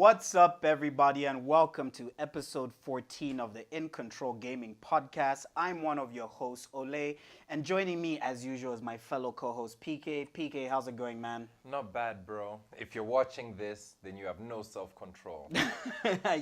What's up, everybody, and welcome to episode 14 of the IncntrolGaming podcast. I'm one of your hosts, Ole, and joining me, as usual, is my fellow co-host, PK. PK, how's it going, man? Not bad, bro. If you're watching this, then you have no self-control.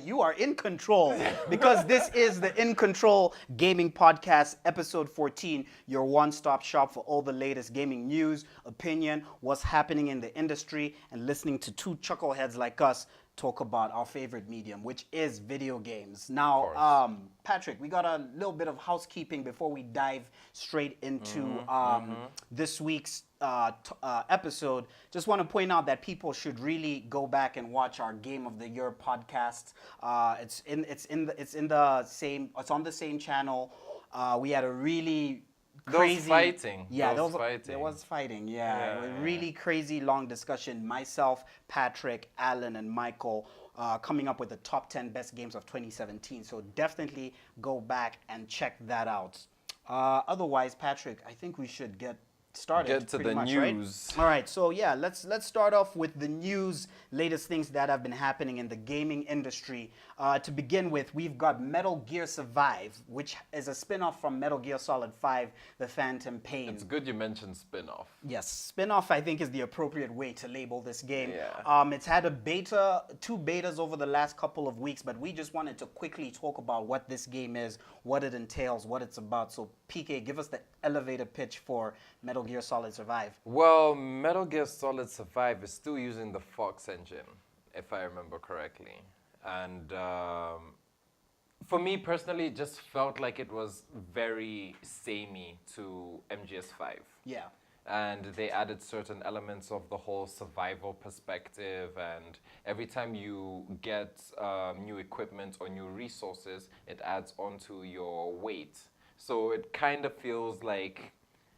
You are in control, because this is the IncntrolGaming podcast, episode 14, your one-stop shop for all the latest gaming news, opinion, what's happening in the industry, and listening to two chuckleheads like us talk about our favorite medium, which is video games. Now, Patrick, we got a little bit of housekeeping before we dive straight into this week's episode. Just want to point out that people should really go back and watch our Game of the Year podcast. It's on the same channel. We had a really crazy fighting. Yeah, there was fighting. Yeah, a really crazy long discussion. Myself, Patrick, Alan, and Michael coming up with the top 10 best games of 2017. So definitely go back and check that out. Otherwise, Patrick, I think we should get started. Get to the news. Right? All right, so yeah, let's start off with the news, latest things that have been happening in the gaming industry. To begin with, we've got Metal Gear Survive, which is a spin-off from Metal Gear Solid 5, The Phantom Pain. It's good you mentioned spin-off. Yes, spin-off I think is the appropriate way to label this game. Yeah. It's had two betas over the last couple of weeks, but we just wanted to quickly talk about what this game is, what it entails, what it's about. So PK, give us the elevator pitch for Metal Gear Solid Survive. Well, Metal Gear Solid Survive is still using the Fox engine, if I remember correctly. And for me personally, it just felt like it was very samey to MGS5. Yeah. And they added certain elements of the whole survival perspective, and every time you get new equipment or new resources, it adds onto your weight. So it kind of feels like,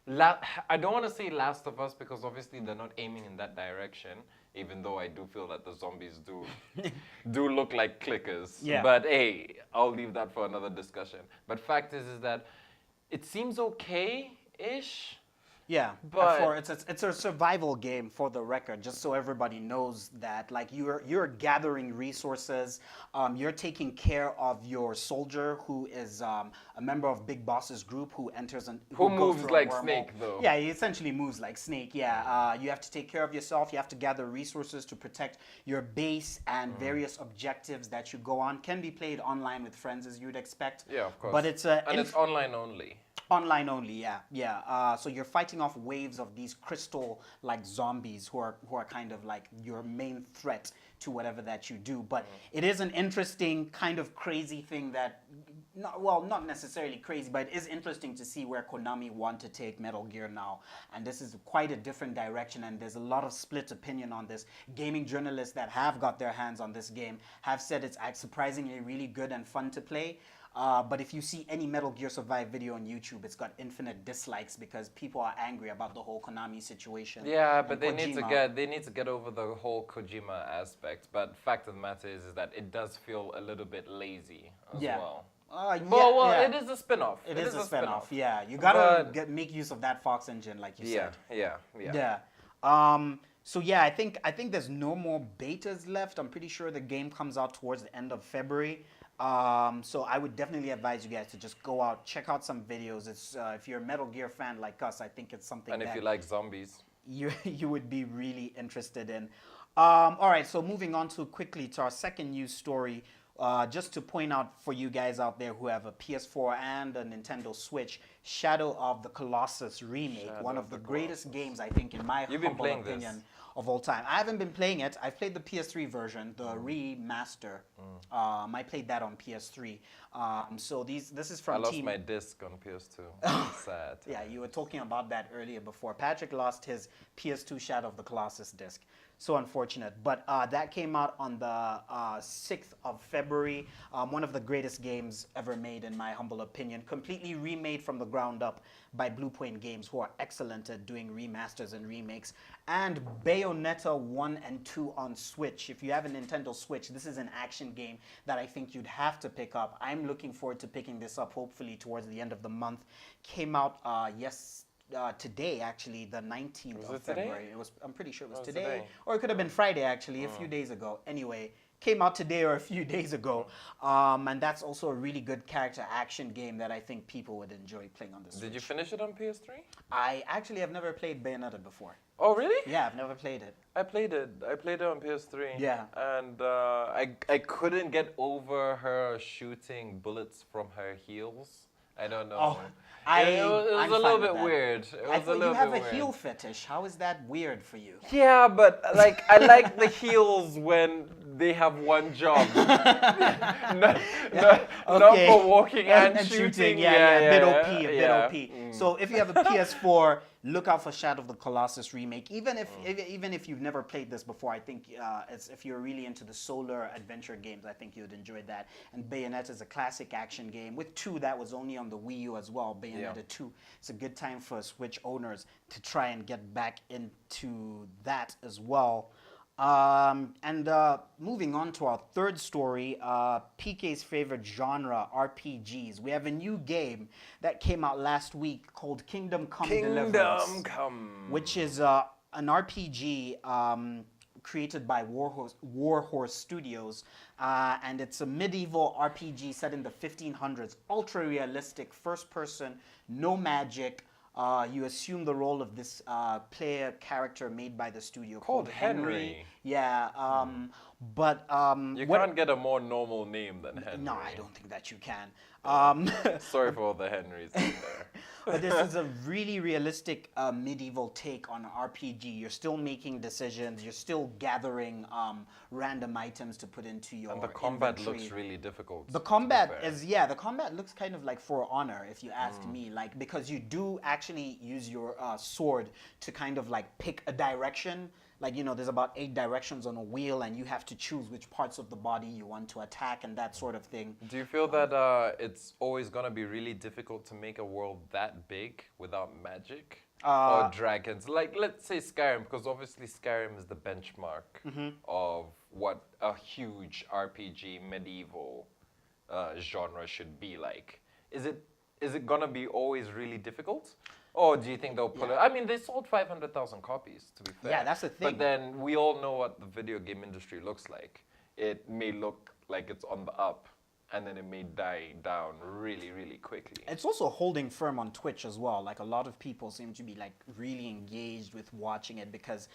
I don't want to say Last of Us, because obviously they're not aiming in that direction, even though I do feel that the zombies do look like clickers. Yeah. But hey, I'll leave that for another discussion. But fact is that it seems okay-ish. Yeah, but it's a survival game, for the record, just so everybody knows that. Like, you're gathering resources, you're taking care of your soldier, who is a member of Big Boss's group, who enters and who goes moves through a like wormhole. Snake, though. Yeah, he essentially moves like Snake. Yeah, you have to take care of yourself. You have to gather resources to protect your base, and various objectives that you go on can be played online with friends, as you'd expect. Yeah, of course. But it's it's online only. Online only, yeah. So you're fighting off waves of these crystal-like zombies who are kind of like your main threat to whatever that you do. But it is an interesting kind of crazy thing that, not necessarily crazy, but it is interesting to see where Konami want to take Metal Gear now. And this is quite a different direction, and there's a lot of split opinion on this. Gaming journalists that have got their hands on this game have said it's surprisingly really good and fun to play. But if you see any Metal Gear Survive video on YouTube, it's got infinite dislikes because people are angry about the whole Konami situation. Yeah, but they need to get over the whole Kojima aspect. But fact of the matter is that it does feel a little bit lazy as well. It is a spin-off. It is a spin-off. Yeah, you gotta make use of that Fox engine, like you said. Yeah. So yeah, I think there's no more betas left. I'm pretty sure the game comes out towards the end of February. So I would definitely advise you guys to just go out, check out some videos. It's if you're a Metal Gear fan like us, I think it's something and if you like zombies, you would be really interested in. All right, so moving on quickly to our second news story. Just to point out for you guys out there who have a PS4 and a Nintendo Switch, Shadow of the Colossus remake, one of the greatest games, I think, in my humble opinion, of all time. I haven't been playing it. I've played the PS3 version, the remaster. I played that on PS3. So this is from I lost my disc on PS2. Sad. Yeah, you were talking about that earlier before. Patrick lost his PS2 Shadow of the Colossus disc. So unfortunate. But that came out on the 6th of February. One of the greatest games ever made, in my humble opinion. Completely remade from the ground up by Blue Point Games, who are excellent at doing remasters and remakes. And Bayonetta 1 and 2 on Switch. If you have a Nintendo Switch, this is an action game that I think you'd have to pick up. I'm looking forward to picking this up, hopefully towards the end of the month. Came out today, actually, the 19th of February. I'm pretty sure it was today. Or it could have been Friday, actually, a few days ago. Anyway, came out today or a few days ago, and that's also a really good character action game that I think people would enjoy playing on the Switch. Did you finish it on PS3? I actually have never played Bayonetta before. Oh, really? Yeah, I've never played it. I played it. I played it on PS3. Yeah. And I couldn't get over her shooting bullets from her heels. I don't know. Oh, it was I'm a fine little with bit that. weird. It I was a thought little you have bit a weird. heel fetish. How is that weird for you? Yeah, but like I like the heels when they have one job. not Okay. for walking and, and shooting. Yeah, a bit OP, a bit yeah. OP. So if you have a PS4, look out for Shadow of the Colossus remake. Even if you've never played this before, I think if you're really into the solar adventure games, I think you'd enjoy that. And Bayonetta is a classic action game. With 2, that was only on the Wii U as well. Bayonetta 2. It's a good time for Switch owners to try and get back into that as well. Moving on to our third story, PK's favorite genre, RPGs. We have a new game that came out last week called Kingdom Come Deliverance. Kingdom Come. Which is an RPG created by Warhorse Studios. And it's a medieval RPG set in the 1500s. Ultra realistic, first person, no magic. You assume the role of this player character made by the studio Called Henry. Yeah, You can't get a more normal name than Henry. No, I don't think that you can. Sorry for all the Henrys out there. But this is a really realistic medieval take on RPG. You're still making decisions. You're still gathering random items to put into your And the combat inventory. looks really difficult. The combat the combat looks kind of like For Honor, if you ask me, like because you do actually use your sword to kind of like pick a direction. Like, you know, there's about 8 directions on a wheel, and you have to choose which parts of the body you want to attack and that sort of thing. Do you feel that it's always going to be really difficult to make a world that big without magic? Or dragons? Like, let's say Skyrim, because obviously Skyrim is the benchmark of what a huge RPG medieval genre should be like. Is it going to be always really difficult? Or do you think they'll pull it? I mean, they sold 500,000 copies, to be fair. Yeah, that's the thing. But then we all know what the video game industry looks like. It may look like it's on the up, and then it may die down really, really quickly. It's also holding firm on Twitch as well. Like, a lot of people seem to be like really engaged with watching it because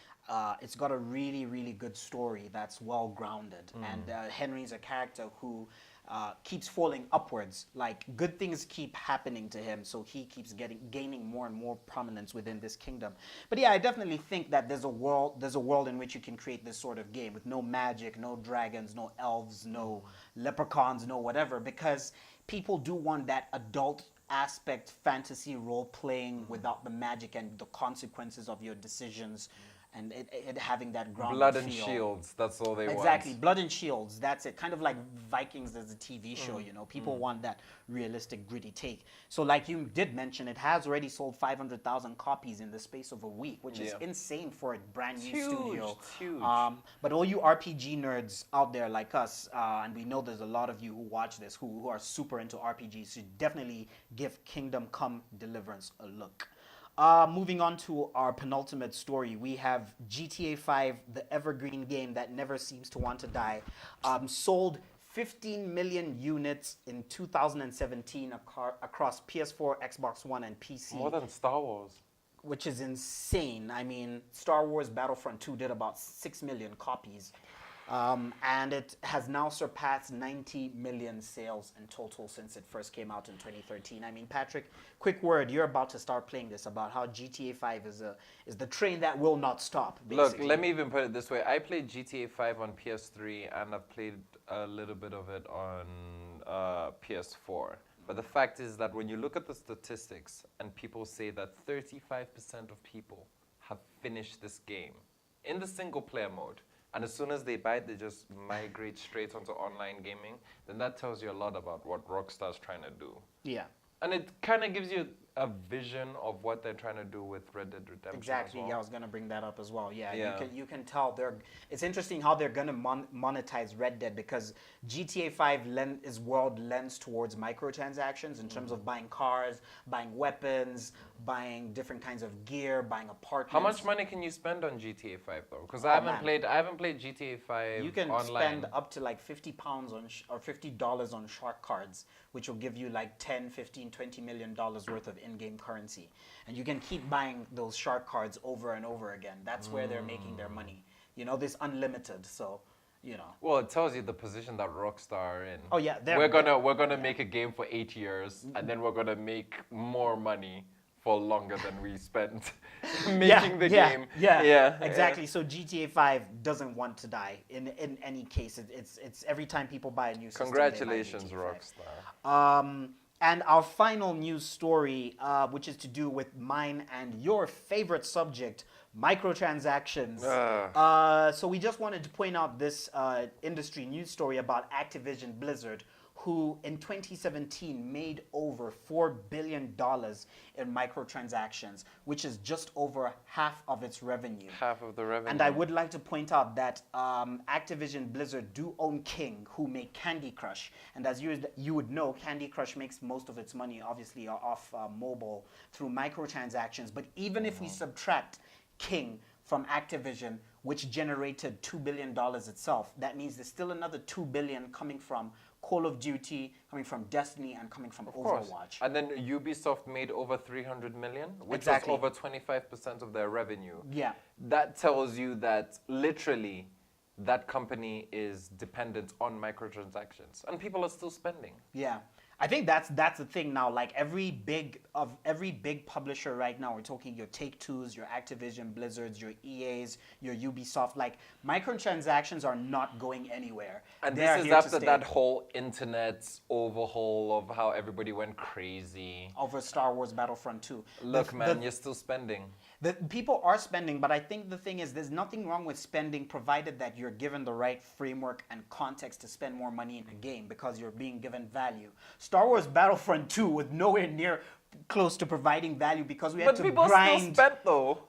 it's got a really, really good story that's well grounded. And Henry's a character who keeps falling upwards. Like, good things keep happening to him, so he keeps gaining more and more prominence within this kingdom. But yeah, I definitely think that there's a world in which you can create this sort of game with no magic, no dragons, no elves, no leprechauns, no whatever, because people do want that adult aspect fantasy role playing without the magic and the consequences of your decisions. And it having that grounded Blood and feel. shields, that's all they want. Exactly, blood and shields, that's it. Kind of like Vikings as a TV show, you know. People want that realistic, gritty take. So like you did mention, it has already sold 500,000 copies in the space of a week, which is insane for a brand new studio. It's huge. But all you RPG nerds out there like us, and we know there's a lot of you who watch this who are super into RPGs, should definitely give Kingdom Come Deliverance a look. Moving on to our penultimate story, we have GTA 5, the evergreen game that never seems to want to die, sold 15 million units in 2017 across PS4, Xbox One, and PC. More than Star Wars. Which is insane. I mean, Star Wars Battlefront 2 did about 6 million copies. And it has now surpassed 90 million sales in total since it first came out in 2013. I mean, Patrick, quick word, you're about to start playing this about how GTA 5 is the train that will not stop, basically. Look, let me even put it this way. I played GTA 5 on PS3 and I've played a little bit of it on PS4. But the fact is that when you look at the statistics and people say that 35% of people have finished this game in the single player mode, and as soon as they buy it, they just migrate straight onto online gaming, then that tells you a lot about what Rockstar's trying to do. Yeah. And it kind of gives you a vision of what they're trying to do with Red Dead Redemption. Exactly. As well. Yeah, I was gonna bring that up as well. Yeah, Yeah. you can tell it's interesting how they're gonna monetize Red Dead, because GTA 5 is world lends towards microtransactions in terms of buying cars, buying weapons, buying different kinds of gear, buying apartments. How much money can you spend on GTA 5 though? Because Oh, I haven't man. played. I haven't played GTA 5 You can online. spend up to like 50 pounds on or $50 on shark cards, which will give you like 10, 15, 20 million dollars worth of in-game currency. And you can keep buying those shark cards over and over again. That's where they're making their money. You know, this unlimited, so, you know. Well, it tells you the position that Rockstar are in. Oh yeah, we're gonna make a game for 8 years, and then we're gonna make more money for longer than we spent making the game. Yeah, exactly. So GTA 5 doesn't want to die in any case. It's every time people buy a new system. Congratulations, they buy GTA 5. Rockstar. And our final news story, which is to do with mine and your favorite subject, microtransactions. So we just wanted to point out this industry news story about Activision Blizzard, who in 2017 made over $4 billion in microtransactions, which is just over half of its revenue. Half of the revenue. And I would like to point out that Activision Blizzard do own King, who make Candy Crush. And as you would know, Candy Crush makes most of its money, obviously, off mobile through microtransactions. But even if we subtract King from Activision, which generated $2 billion itself, that means there's still another $2 billion coming from Call of Duty, coming from Destiny, and coming from Overwatch. And then Ubisoft made over 300 million, which Exactly. was over 25% of their revenue. Yeah. That tells you that literally that company is dependent on microtransactions, and people are still spending. Yeah. I think that's the thing now. Like every big publisher right now, we're talking your Take-Twos, your Activision Blizzards, your EAs, your Ubisoft. Like microtransactions are not going anywhere. And They are this is here to after stay. that whole internet overhaul of how everybody went crazy. Over Star Wars Battlefront 2. Look, man, you're still spending. The people are spending, but I think the thing is there's nothing wrong with spending provided that you're given the right framework and context to spend more money in a game because you're being given value. Star Wars Battlefront 2 was nowhere near close to providing value because we had But to people grind. still spent though.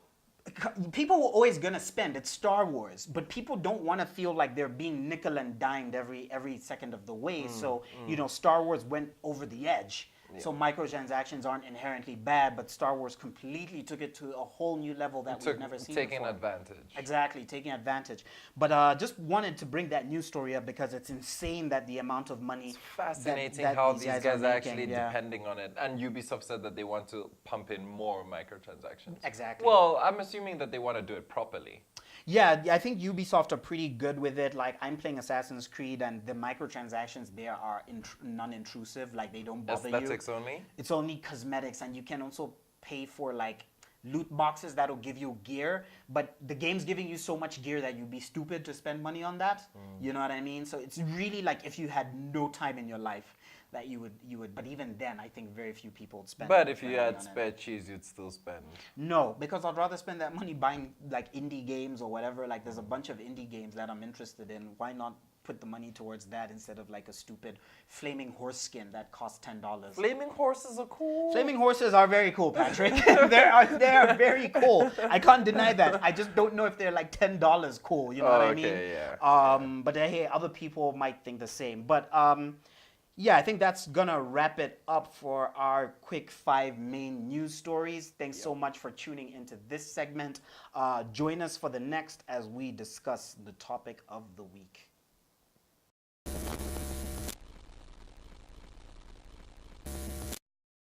People were always gonna spend. It's Star Wars, but people don't want to feel like they're being nickel and dimed every second of the way. So you know, Star Wars went over the edge. So microtransactions aren't inherently bad, but Star Wars completely took it to a whole new level that we've never seen Taking before. advantage. Exactly, taking advantage. But just wanted to bring that news story up because it's insane that the amount of money. It's fascinating that how these guys are making, actually yeah. depending on it. And Ubisoft said that they want to pump in more microtransactions. Exactly. Well, I'm assuming that they want to do it properly. Yeah, I think Ubisoft are pretty good with it. Like, I'm playing Assassin's Creed, and the microtransactions there are non-intrusive. Like, they don't bother you. Aesthetics only? It's only cosmetics, and you can also pay for, like, loot boxes that'll give you gear. But the game's giving you so much gear that you'd be stupid to spend money on that. You know what I mean? So it's really like if you had no time in your life that you would. But even then, I think very few people would spend. But if you money had on it. spare cheese, you'd still spend. No, because I'd rather spend that money buying like indie games or whatever. Like there's a bunch of indie games that I'm interested in. Why not put the money towards that instead of like a stupid flaming horse skin that costs $10? Flaming horses are cool. Flaming horses are very cool, Patrick. they are very cool. I can't deny that. I just don't know if they're like $10 cool. You know what I mean? Yeah. But hey, other people might think the same. But yeah, I think that's gonna wrap it up for our quick 5 main news stories. Thanks so much for tuning into this segment. Join us for the next as we discuss the topic of the week.